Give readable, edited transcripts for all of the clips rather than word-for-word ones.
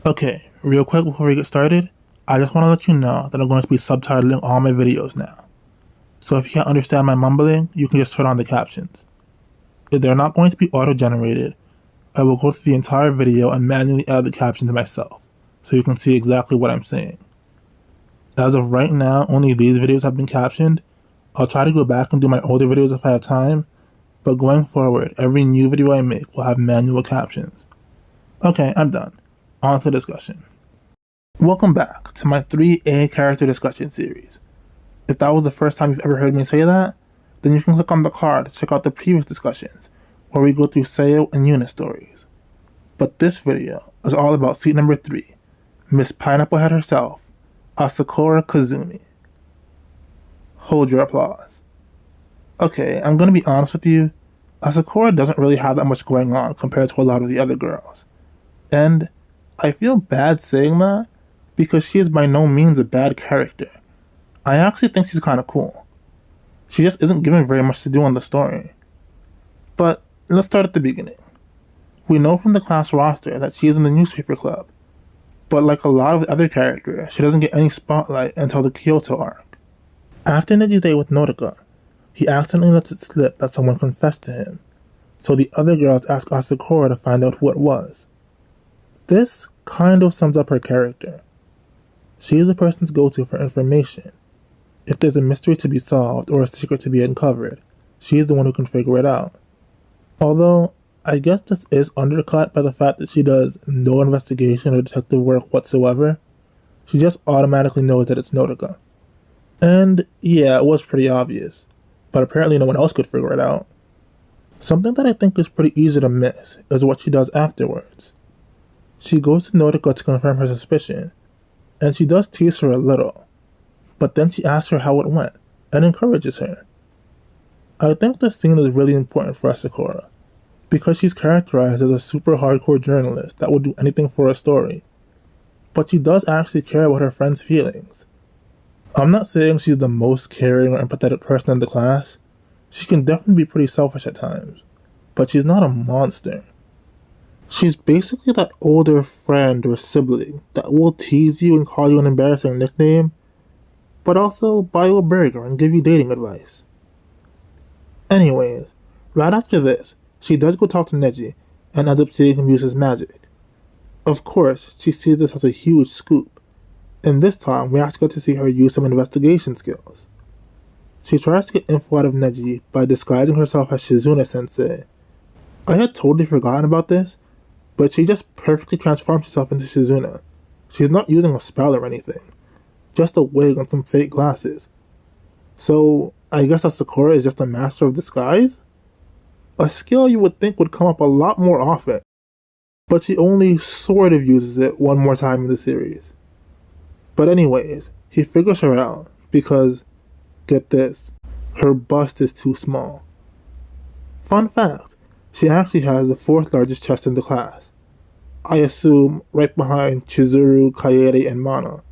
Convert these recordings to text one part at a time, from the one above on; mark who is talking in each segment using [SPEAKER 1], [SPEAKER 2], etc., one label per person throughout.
[SPEAKER 1] Okay, real quick before we get started, I just want to let you know that I'm going to be subtitling all my videos now. So if you can't understand my mumbling, you can just turn on the captions. If they're not going to be auto-generated, I will go through the entire video and manually add the captions myself, so you can see exactly what I'm saying. As of right now, only these videos have been captioned. I'll try to go back and do my older videos if I have time, but going forward, every new video I make will have manual captions. Okay, I'm done. On to the discussion. Welcome back to my 3A character discussion series. If that was the first time you've ever heard me say that, then you can click on the card to check out the previous discussions, where we go through Seiyo and unit stories. But this video is all about seat number 3, Miss Pineapple Head herself, Asakura Kazumi. Hold your applause. Okay, I'm gonna be honest with you, Asakura doesn't really have that much going on compared to a lot of the other girls. And I feel bad saying that, because she is by no means a bad character. I actually think she's kinda cool. She just isn't given very much to do in the story. But let's start at the beginning. We know from the class roster that she is in the newspaper club, but like a lot of the other characters, she doesn't get any spotlight until the Kyoto arc. After Neji's day with Nodoka, he accidentally lets it slip that someone confessed to him, so the other girls ask Asakura to find out who it was. This kind of sums up her character. She is the person's go-to for information. If there's a mystery to be solved or a secret to be uncovered, she is the one who can figure it out. Although, I guess this is undercut by the fact that she does no investigation or detective work whatsoever. She just automatically knows that it's Nodoka. And yeah, it was pretty obvious, but apparently no one else could figure it out. Something that I think is pretty easy to miss is what she does afterwards. She goes to Nodoka to confirm her suspicion, and she does tease her a little, but then she asks her how it went, and encourages her. I think this scene is really important for Asakura, because she's characterized as a super hardcore journalist that will do anything for a story, but she does actually care about her friend's feelings. I'm not saying she's the most caring or empathetic person in the class. She can definitely be pretty selfish at times, but she's not a monster. She's basically that older friend or sibling that will tease you and call you an embarrassing nickname, but also buy you a burger and give you dating advice. Anyways, right after this, she does go talk to Neji and ends up seeing him use his magic. Of course, she sees this as a huge scoop, and this time we actually get to see her use some investigation skills. She tries to get info out of Neji by disguising herself as Shizune-sensei. I had totally forgotten about this, but she just perfectly transforms herself into Shizune. She's not using a spell or anything, just a wig and some fake glasses. So, I guess Asakura is just a master of disguise? A skill you would think would come up a lot more often, but she only sort of uses it one more time in the series. But anyways, he figures her out because, get this, her bust is too small. Fun fact, she actually has the 4th largest chest in the class. I assume right behind Chizuru, Kaede, and Mana.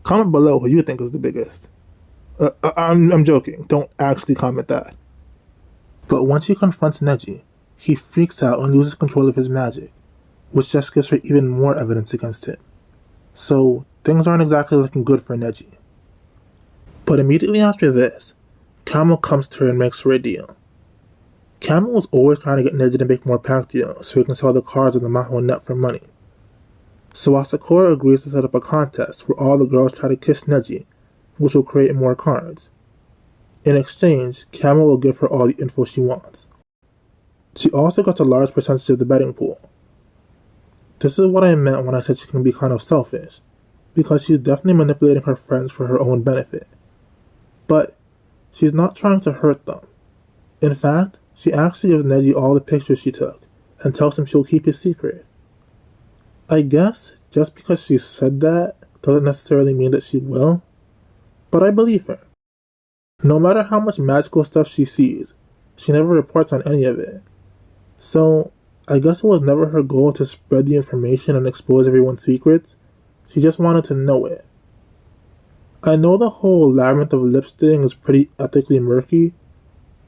[SPEAKER 1] Comment below who you think is the biggest. I'm joking, don't actually comment that. But once she confronts Neji, he freaks out and loses control of his magic, which just gives her even more evidence against him. So, things aren't exactly looking good for Neji. But immediately after this, Camel comes to her and makes her a deal. Camel was always trying to get Neji to make more Pactio so he can sell the cards on the Mahou net for money. So Asakura agrees to set up a contest where all the girls try to kiss Neji, which will create more cards. In exchange, Camel will give her all the info she wants. She also gets a large percentage of the betting pool. This is what I meant when I said she can be kind of selfish, because she's definitely manipulating her friends for her own benefit. But she's not trying to hurt them. In fact, she actually gives Neji all the pictures she took, and tells him she'll keep his secret. I guess just because she said that doesn't necessarily mean that she will, but I believe her. No matter how much magical stuff she sees, she never reports on any of it. So, I guess it was never her goal to spread the information and expose everyone's secrets. She just wanted to know it. I know the whole Labyrinth of Lips thing is pretty ethically murky,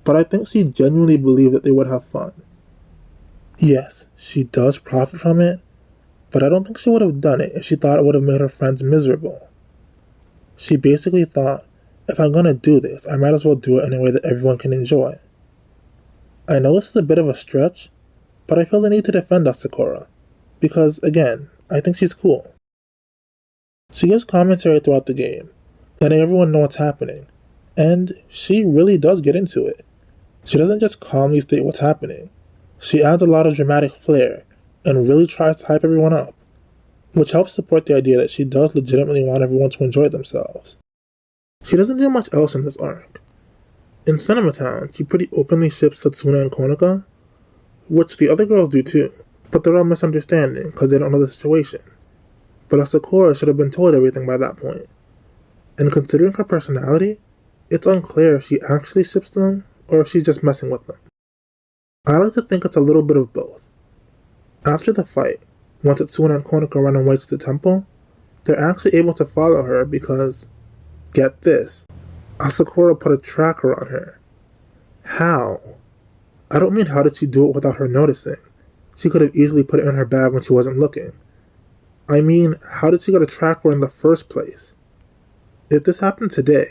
[SPEAKER 1] but I think she genuinely believed that they would have fun. Yes, she does profit from it, But I don't think she would have done it if she thought it would have made her friends miserable. She basically thought, if I'm gonna do this, I might as well do it in a way that everyone can enjoy. I know this is a bit of a stretch, but I feel the need to defend Asakura, because, again, I think she's cool. She gives commentary throughout the game, letting everyone know what's happening, and she really does get into it. She doesn't just calmly state what's happening. She adds a lot of dramatic flair, and really tries to hype everyone up, which helps support the idea that she does legitimately want everyone to enjoy themselves. She doesn't do much else in this arc. In Cinema Town, she pretty openly ships Satsuna and Konoka, which the other girls do too, but they're all misunderstanding because they don't know the situation. But Asakura should have been told everything by that point. And considering her personality, it's unclear if she actually ships them or if she's just messing with them. I like to think it's a little bit of both. After the fight, once Satsuna and Konoka run away to the temple, they're actually able to follow her because, get this, Asakura put a tracker on her. How? I don't mean how did she do it without her noticing. She could have easily put it in her bag when she wasn't looking. I mean, how did she get a tracker in the first place? If this happened today,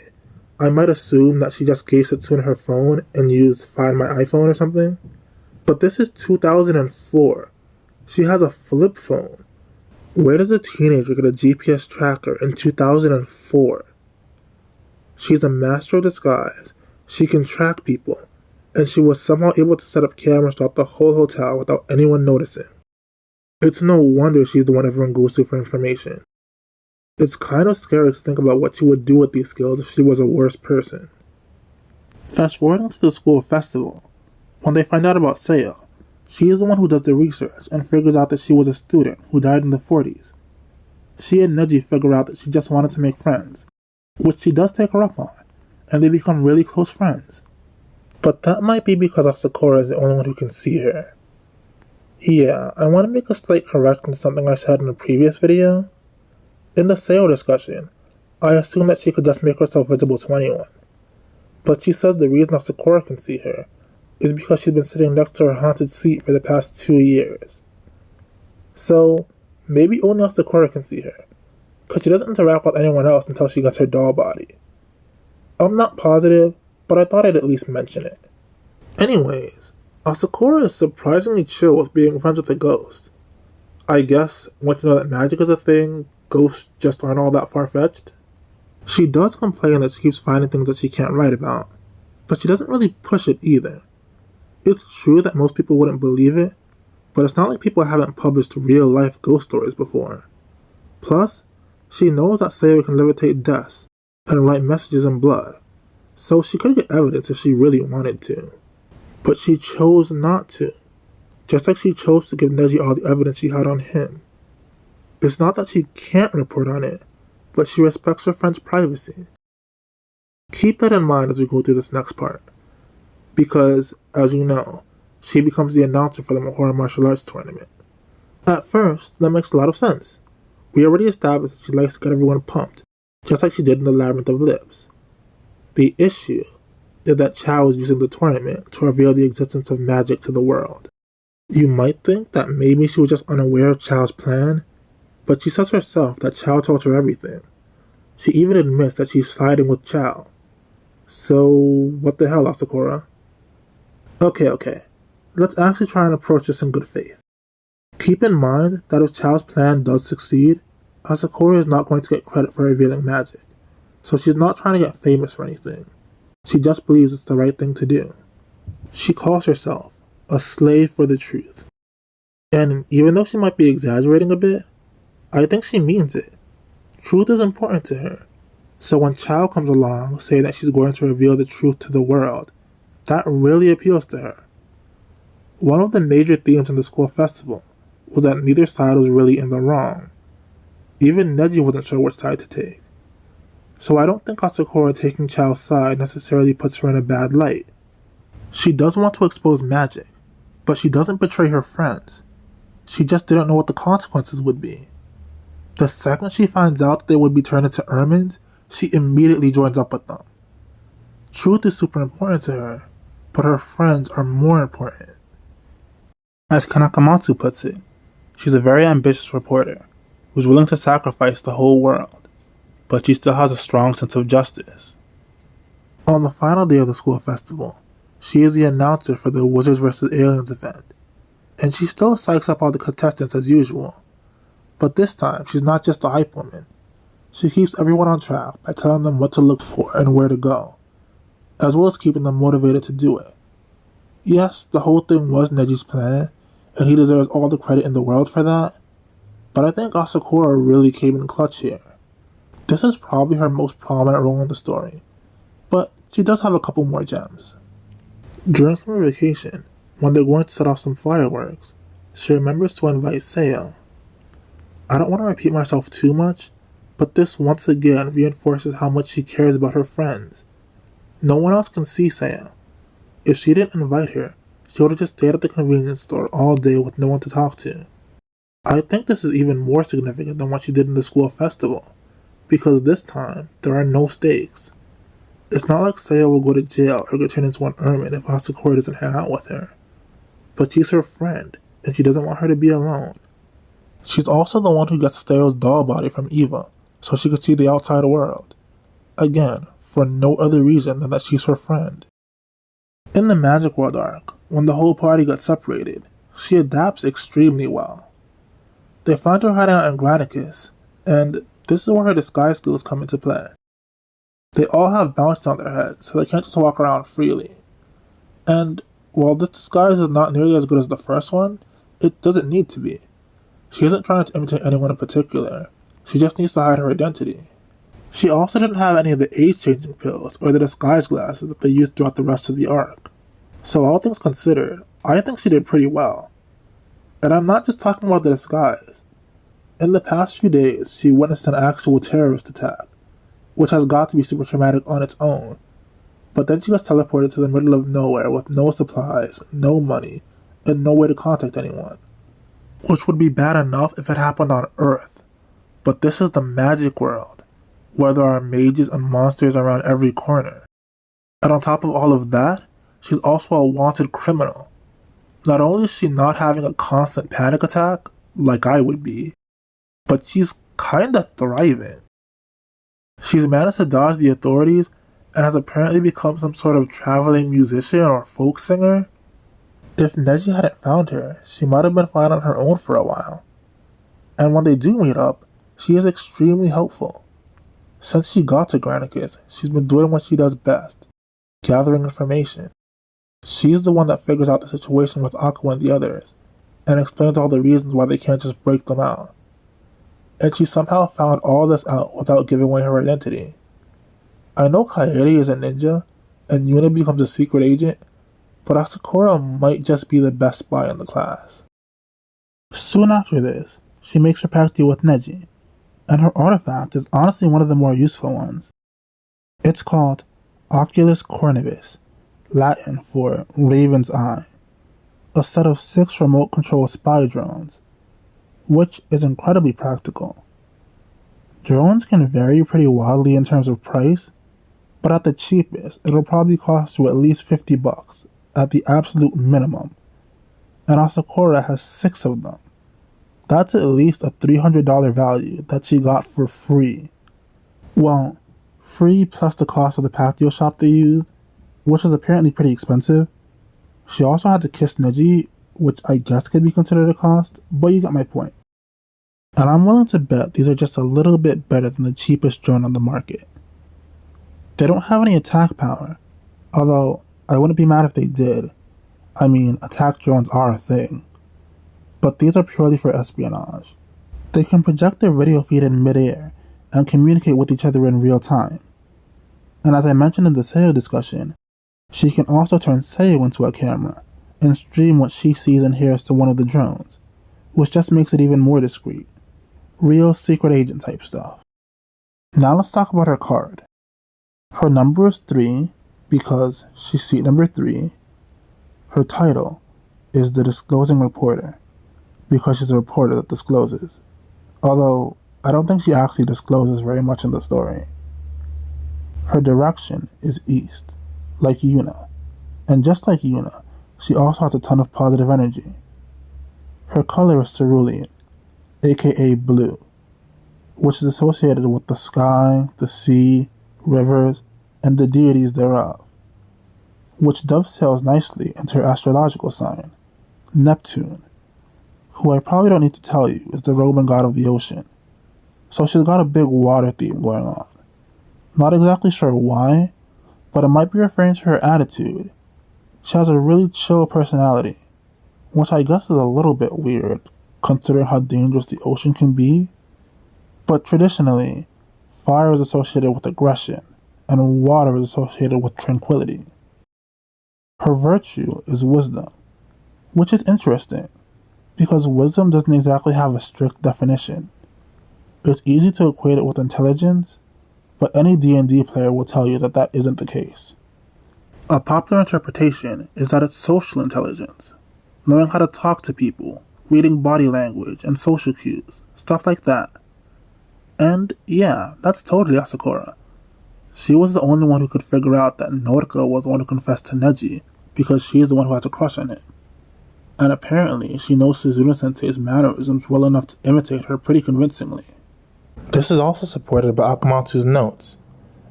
[SPEAKER 1] I might assume that she just gave Satsuna her phone and used Find My iPhone or something. But this is 2004. She has a flip phone. Where does a teenager get a GPS tracker in 2004? She's a master of disguise. She can track people, and she was somehow able to set up cameras throughout the whole hotel without anyone noticing. It's no wonder she's the one everyone goes to for information. It's kind of scary to think about what she would do with these skills if she was a worse person. Fast forwarding to the school festival, when they find out about Seo, she is the one who does the research and figures out that she was a student who died in the 40s. She and Neji figure out that she just wanted to make friends, which she does take her up on, and they become really close friends. But that might be because Asakura is the only one who can see her. Yeah, I want to make a slight correction to something I said in a previous video. In the Seo discussion, I assumed that she could just make herself visible to anyone. But she says the reason Asakura can see her is because she's been sitting next to her haunted seat for the past 2 years. So, maybe only Asakura can see her, because she doesn't interact with anyone else until she gets her doll body. I'm not positive, but I thought I'd at least mention it. Anyways, Asakura is surprisingly chill with being friends with a ghost. I guess, once you know that magic is a thing, ghosts just aren't all that far-fetched. She does complain that she keeps finding things that she can't write about, but she doesn't really push it either. It's true that most people wouldn't believe it, but it's not like people haven't published real-life ghost stories before. Plus, she knows that Seo can levitate dust and write messages in blood, so she could get evidence if she really wanted to. But she chose not to, just like she chose to give Neji all the evidence she had on him. It's not that she can't report on it, but she respects her friend's privacy. Keep that in mind as we go through this next part, because, as you know, she becomes the announcer for the Mahora martial arts tournament. At first, that makes a lot of sense. We already established that she likes to get everyone pumped, just like she did in the Labyrinth of Lips. The issue is that Chao is using the tournament to reveal the existence of magic to the world. You might think that maybe she was just unaware of Chao's plan, but she says herself that Chao told her everything. She even admits that she's siding with Chao. So, what the hell, Asakura? Okay. Let's actually try and approach this in good faith. Keep in mind that if Chao's plan does succeed, Asakura is not going to get credit for revealing magic, so she's not trying to get famous or anything. She just believes it's the right thing to do. She calls herself a slave for the truth. And even though she might be exaggerating a bit, I think she means it. Truth is important to her. So when Chao comes along saying that she's going to reveal the truth to the world, that really appeals to her. One of the major themes in the school festival was that neither side was really in the wrong. Even Neji wasn't sure which side to take. So I don't think Asakura taking Chao's side necessarily puts her in a bad light. She does want to expose magic, but she doesn't betray her friends. She just didn't know what the consequences would be. The second she finds out that they would be turned into ermines, she immediately joins up with them. Truth is super important to her, but her friends are more important. As Kanakamatsu puts it, She's a very ambitious reporter who's willing to sacrifice the whole world, but she still has a strong sense of justice. On the final day of the school festival, she is the announcer for the Wizards vs. Aliens event, and she still psychs up all the contestants as usual. But this time, she's not just a hype woman. She keeps everyone on track by telling them what to look for and where to go, as well as keeping them motivated to do it. Yes, the whole thing was Neji's plan, and he deserves all the credit in the world for that, but I think Asakura really came in clutch here. This is probably her most prominent role in the story, but she does have a couple more gems. During summer vacation, when they're going to set off some fireworks, she remembers to invite Seiya. I don't want to repeat myself too much, but this once again reinforces how much she cares about her friends. No one else can see Seiya. If she didn't invite her, she would have just stayed at the convenience store all day with no one to talk to. I think this is even more significant than what she did in the school festival, because this time, there are no stakes. It's not like Seiya will go to jail or get turned into an ermine if Asakura doesn't hang out with her. But she's her friend, and she doesn't want her to be alone. She's also the one who gets Theo's doll body from Eva, so she could see the outside world. Again, for no other reason than that she's her friend. In the Magic World arc, when the whole party got separated, she adapts extremely well. They find her hiding out in Granicus, and this is where her disguise skills come into play. They all have bounties on their heads, so they can't just walk around freely. And while this disguise is not nearly as good as the first one, it doesn't need to be. She isn't trying to imitate anyone in particular, she just needs to hide her identity. She also didn't have any of the age-changing pills or the disguise glasses that they used throughout the rest of the arc. So all things considered, I think she did pretty well. And I'm not just talking about the disguise. In the past few days, she witnessed an actual terrorist attack, which has got to be super traumatic on its own. But then she gets teleported to the middle of nowhere with no supplies, no money, and no way to contact anyone. Which would be bad enough if it happened on Earth. But this is the magic world, where there are mages and monsters around every corner. And on top of all of that, she's also a wanted criminal. Not only is she not having a constant panic attack, like I would be, but she's kinda thriving. She's managed to dodge the authorities and has apparently become some sort of traveling musician or folk singer. If Neji hadn't found her, she might have been fine on her own for a while. And when they do meet up, she is extremely helpful. Since she got to Granicus, she's been doing what she does best, gathering information. She's the one that figures out the situation with Aqua and the others, and explains all the reasons why they can't just break them out. And she somehow found all this out without giving away her identity. I know Kaede is a ninja, and Yuna becomes a secret agent, but Asakura might just be the best spy in the class. Soon after this, she makes her Pactio with Neji, and her artifact is honestly one of the more useful ones. It's called Oculus Cornivus, Latin for Raven's Eye, a set of 6 remote-controlled spy drones, which is incredibly practical. Drones can vary pretty wildly in terms of price, but at the cheapest, it'll probably cost you at least $50 at the absolute minimum, and Asakura has 6 of them. That's at least a $300 value that she got for free. Well, free plus the cost of the Pactio shop they used, which is apparently pretty expensive. She also had to kiss Neji, which I guess could be considered a cost, but you get my point. And I'm willing to bet these are just a little bit better than the cheapest drone on the market. They don't have any attack power, although I wouldn't be mad if they did. I mean, attack drones are a thing. But these are purely for espionage. They can project their video feed in midair and communicate with each other in real time. And as I mentioned in the Seiya discussion, she can also turn Seiya into a camera and stream what she sees and hears to one of the drones, which just makes it even more discreet. Real secret agent type stuff. Now let's talk about her card. Her number is 3 because she's seat number 3. Her title is the Disclosing Reporter because she's a reporter that discloses. Although, I don't think she actually discloses very much in the story. Her direction is east, like Yuna. And just like Yuna, she also has a ton of positive energy. Her color is cerulean, aka blue, which is associated with the sky, the sea, rivers, and the deities thereof, which dovetails nicely into her astrological sign, Neptune, who I probably don't need to tell you is the Roman god of the ocean. So she's got a big water theme going on. Not exactly sure why, but it might be referring to her attitude. She has a really chill personality, which I guess is a little bit weird, considering how dangerous the ocean can be. But traditionally, fire is associated with aggression, and water is associated with tranquility. Her virtue is wisdom, which is interesting, because wisdom doesn't exactly have a strict definition. It's easy to equate it with intelligence, but any D&D player will tell you that that isn't the case. A popular interpretation is that it's social intelligence, knowing how to talk to people, reading body language and social cues, stuff like that. And yeah, that's totally Asakura. She was the only one who could figure out that Norika was the one who confessed to Neji, because she's the one who has a crush on him. And apparently, she knows Suzuna-sensei's mannerisms well enough to imitate her pretty convincingly. This is also supported by Akamatsu's notes.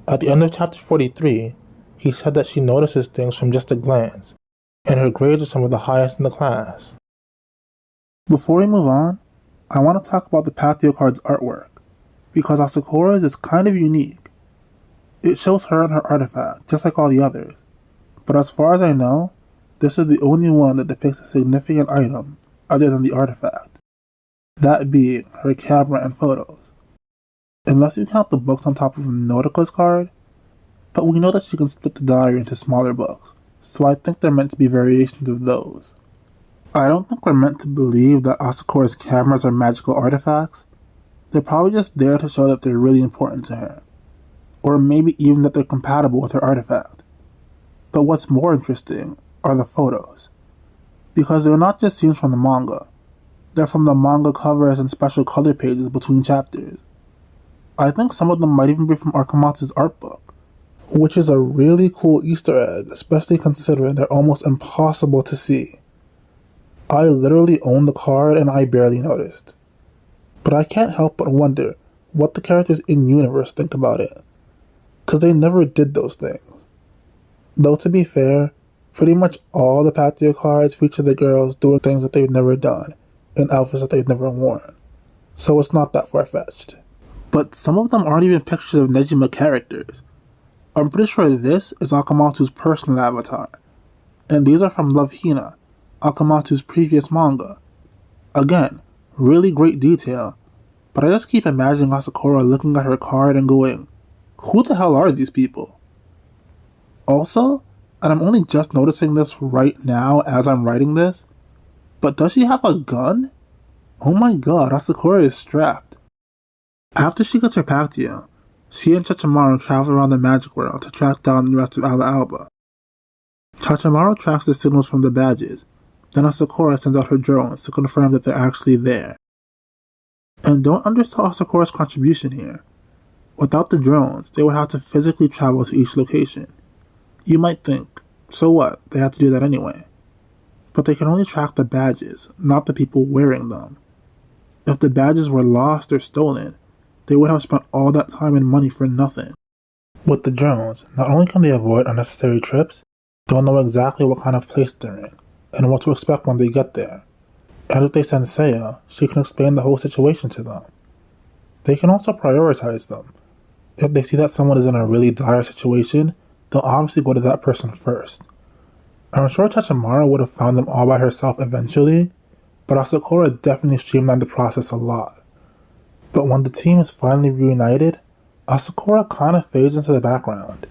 [SPEAKER 1] At the end of chapter 43, he said that she notices things from just a glance, and her grades are some of the highest in the class. Before we move on, I want to talk about the Pactio card's artwork, because Asakura's is kind of unique. It shows her and her artifact, just like all the others, but as far as I know, this is the only one that depicts a significant item other than the artifact, that being her camera and photos. Unless you count the books on top of Nautica's card, but we know that she can split the diary into smaller books, so I think they're meant to be variations of those. I don't think we're meant to believe that Asakura's cameras are magical artifacts. They're probably just there to show that they're really important to her, or maybe even that they're compatible with her artifact. But what's more interesting are the photos, because they're not just scenes from the manga, they're from the manga covers and special color pages between chapters. I think some of them might even be from Akamatsu's art book, which is a really cool Easter egg, especially considering they're almost impossible to see. I literally own the card and I barely noticed. But I can't help but wonder what the characters in-universe think about it, because they never did those things. Though to be fair, pretty much all the Pactio cards feature the girls doing things that they've never done, in outfits that they've never worn, so it's not that far-fetched. But some of them aren't even pictures of Nejima characters. I'm pretty sure this is Akamatsu's personal avatar, and these are from Love Hina, Akamatsu's previous manga. Again, really great detail, but I just keep imagining Asakura looking at her card and going, who the hell are these people? Also, and I'm only just noticing this right now as I'm writing this, but does she have a gun? Oh my god, Asakura is strapped. After she gets her Pactio, she and Chachamaru travel around the magic world to track down the rest of Ala Alba. Chachamaru tracks the signals from the badges, then Asakura sends out her drones to confirm that they're actually there. And don't undersell Asakura's contribution here. Without the drones, they would have to physically travel to each location. You might think, so what, they have to do that anyway. But they can only track the badges, not the people wearing them. If the badges were lost or stolen, they would have spent all that time and money for nothing. With the drones, not only can they avoid unnecessary trips, they'll know exactly what kind of place they're in, and what to expect when they get there. And if they send Seiya, she can explain the whole situation to them. They can also prioritize them. If they see that someone is in a really dire situation, they'll obviously go to that person first. I'm sure Chachamaru would have found them all by herself eventually, but Asakura definitely streamlined the process a lot. But when the team is finally reunited, Asakura kinda fades into the background.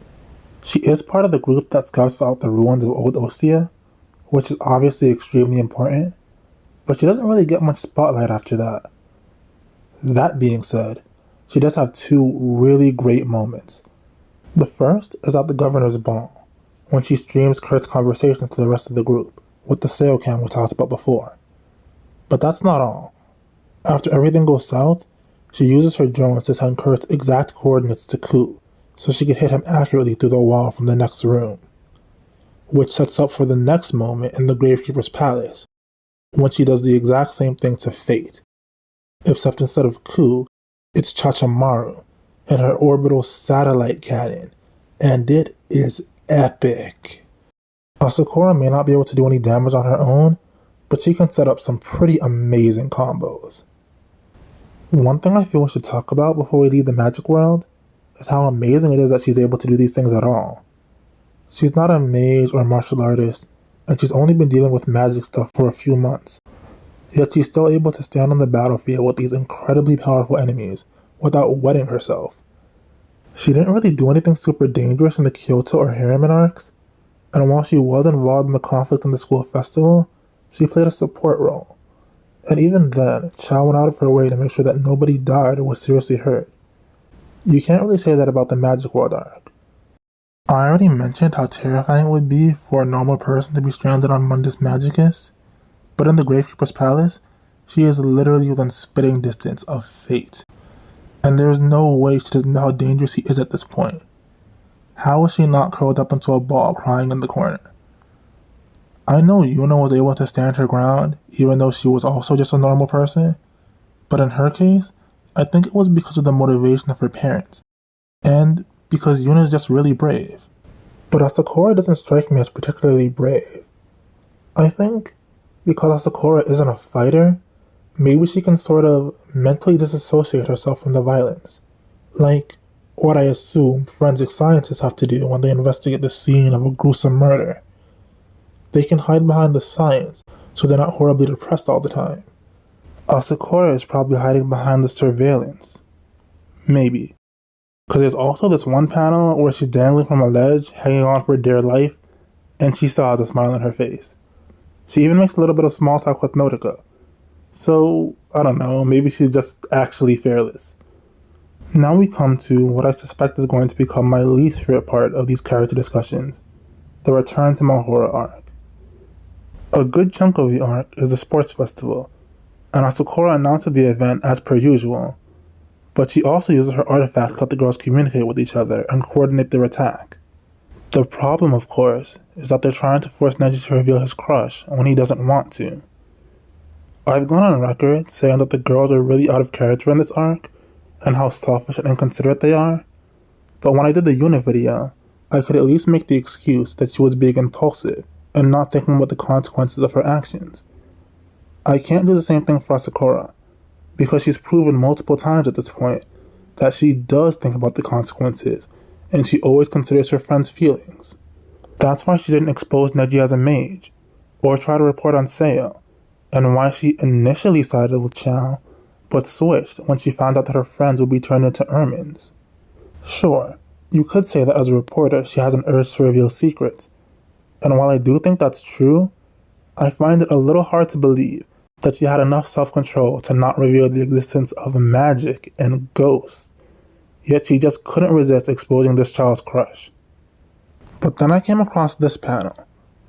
[SPEAKER 1] She is part of the group that scouts out the ruins of Old Ostia, which is obviously extremely important, but she doesn't really get much spotlight after that. That being said, she does have two really great moments. The first is at the governor's ball, when she streams Kurt's conversation to the rest of the group, with the sail cam we talked about before. But that's not all. After everything goes south, she uses her drones to send Kurt's exact coordinates to Ku, so she can hit him accurately through the wall from the next room. Which sets up for the next moment in the Gravekeeper's palace, when she does the exact same thing to Fate, except instead of Ku, it's Chachamaru and her orbital satellite cannon, and it is epic. Asakura may not be able to do any damage on her own, but she can set up some pretty amazing combos. One thing I feel we should talk about before we leave the magic world is how amazing it is that she's able to do these things at all. She's not a mage or martial artist, and she's only been dealing with magic stuff for a few months, yet she's still able to stand on the battlefield with these incredibly powerful enemies without wetting herself. She didn't really do anything super dangerous in the Kyoto or Harriman arcs, and while she was involved in the conflict in the school festival, she played a support role. And even then, Chow went out of her way to make sure that nobody died or was seriously hurt. You can't really say that about the Magic World arc. I already mentioned how terrifying it would be for a normal person to be stranded on Mundus Magicus, but in the Gravekeeper's Palace, she is literally within spitting distance of Fate. And there is no way she doesn't know how dangerous he is at this point. How is she not curled up into a ball crying in the corner? I know Yuna was able to stand her ground, even though she was also just a normal person, but in her case, I think it was because of the motivation of her parents, and because Yuna is just really brave. But Asakura doesn't strike me as particularly brave. I think because Asakura isn't a fighter, maybe she can sort of mentally disassociate herself from the violence. Like what I assume forensic scientists have to do when they investigate the scene of a gruesome murder. They can hide behind the science, so they're not horribly depressed all the time. Asakura is probably hiding behind the surveillance. Maybe. Because there's also this one panel where she's dangling from a ledge, hanging on for dear life, and she still has a smile on her face. She even makes a little bit of small talk with Nodoka. So, I don't know, maybe she's just actually fearless. Now we come to what I suspect is going to become my least favorite part of these character discussions, the Return to Mahora arc. A good chunk of the arc is the sports festival, and Asakura announces the event as per usual, but she also uses her artifact to let the girls communicate with each other and coordinate their attack. The problem, of course, is that they're trying to force Neji to reveal his crush when he doesn't want to. I've gone on record saying that the girls are really out of character in this arc, and how selfish and inconsiderate they are, but when I did the Yuna video, I could at least make the excuse that she was being impulsive and not thinking about the consequences of her actions. I can't do the same thing for Asakura, because she's proven multiple times at this point that she does think about the consequences, and she always considers her friends' feelings. That's why she didn't expose Neji as a mage, or try to report on Seo, and why she initially sided with Chow, but switched when she found out that her friends would be turned into ermines. Sure, you could say that as a reporter she has an urge to reveal secrets, and while I do think that's true, I find it a little hard to believe that she had enough self-control to not reveal the existence of magic and ghosts, yet she just couldn't resist exposing this child's crush. But then I came across this panel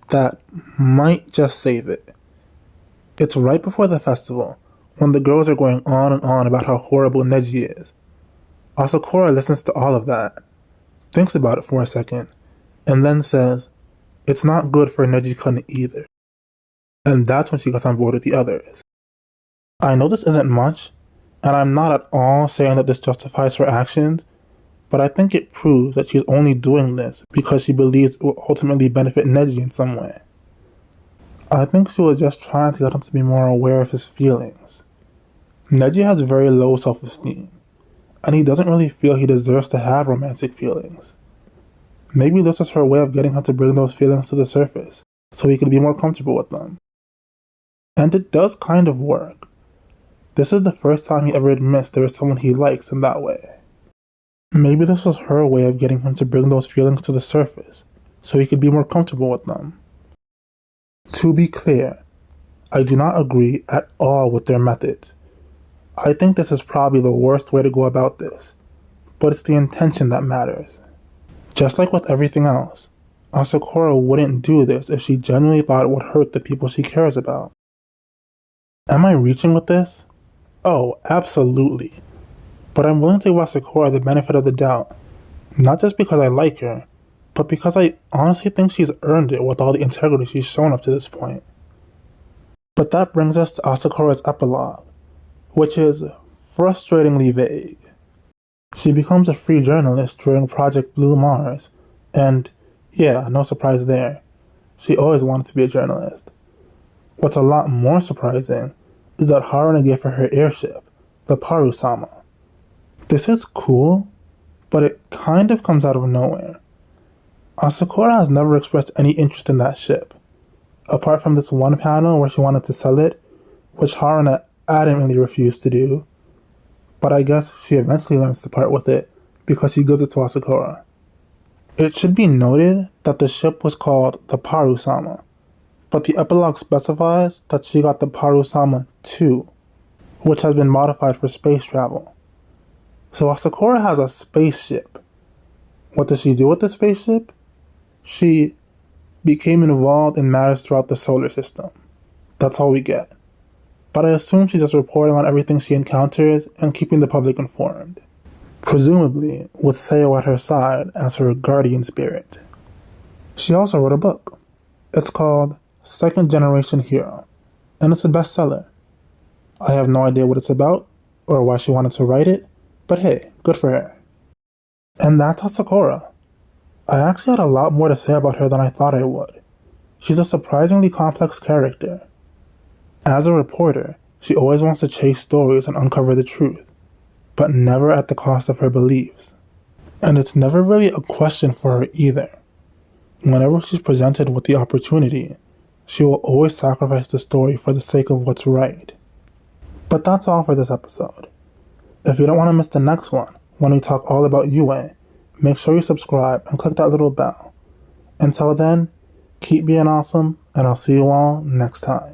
[SPEAKER 1] that might just save it. It's right before the festival, when the girls are going on and on about how horrible Neji is. Asakura listens to all of that, thinks about it for a second, and then says, "It's not good for Neji-kun either." And that's when she gets on board with the others. I know this isn't much, and I'm not at all saying that this justifies her actions, but I think it proves that she's only doing this because she believes it will ultimately benefit Neji in some way. I think she was just trying to get him to be more aware of his feelings. Neji has very low self-esteem, and he doesn't really feel he deserves to have romantic feelings. Maybe this was her way of getting him to bring those feelings to the surface, so he could be more comfortable with them. And it does kind of work. This is the first time he ever admits there is someone he likes in that way. Maybe this was her way of getting him to bring those feelings to the surface, so he could be more comfortable with them. To be clear, I do not agree at all with their methods. I think this is probably the worst way to go about this, but it's the intention that matters. Just like with everything else, Asakura wouldn't do this if she genuinely thought it would hurt the people she cares about. Am I reaching with this? Oh, absolutely. But I'm willing to give Asakura the benefit of the doubt, not just because I like her, but because I honestly think she's earned it with all the integrity she's shown up to this point. But that brings us to Asakura's epilogue, which is frustratingly vague. She becomes a free journalist during Project Blue Mars, and yeah, no surprise there. She always wanted to be a journalist. What's a lot more surprising is that Haruna gave her airship, the Paru-sama. This is cool, but it kind of comes out of nowhere. Asakura has never expressed any interest in that ship, apart from this one panel where she wanted to sell it, which Haruna adamantly refused to do, but I guess she eventually learns to part with it because she gives it to Asakura. It should be noted that the ship was called the Paru-sama, but the epilogue specifies that she got the Paru-sama 2, which has been modified for space travel. So Asakura has a spaceship. What does she do with the spaceship? She became involved in matters throughout the solar system. That's all we get. But I assume she's just reporting on everything she encounters and keeping the public informed. Presumably with Seo at her side as her guardian spirit. She also wrote a book. It's called Second Generation Hero, and it's a bestseller. I have no idea what it's about or why she wanted to write it, but hey, good for her. And that's Asakura. I actually had a lot more to say about her than I thought I would. She's a surprisingly complex character. As a reporter, she always wants to chase stories and uncover the truth, but never at the cost of her beliefs. And it's never really a question for her either. Whenever she's presented with the opportunity, she will always sacrifice the story for the sake of what's right. But that's all for this episode. If you don't want to miss the next one, when we talk all about Yue, make sure you subscribe and click that little bell. Until then, keep being awesome, and I'll see you all next time.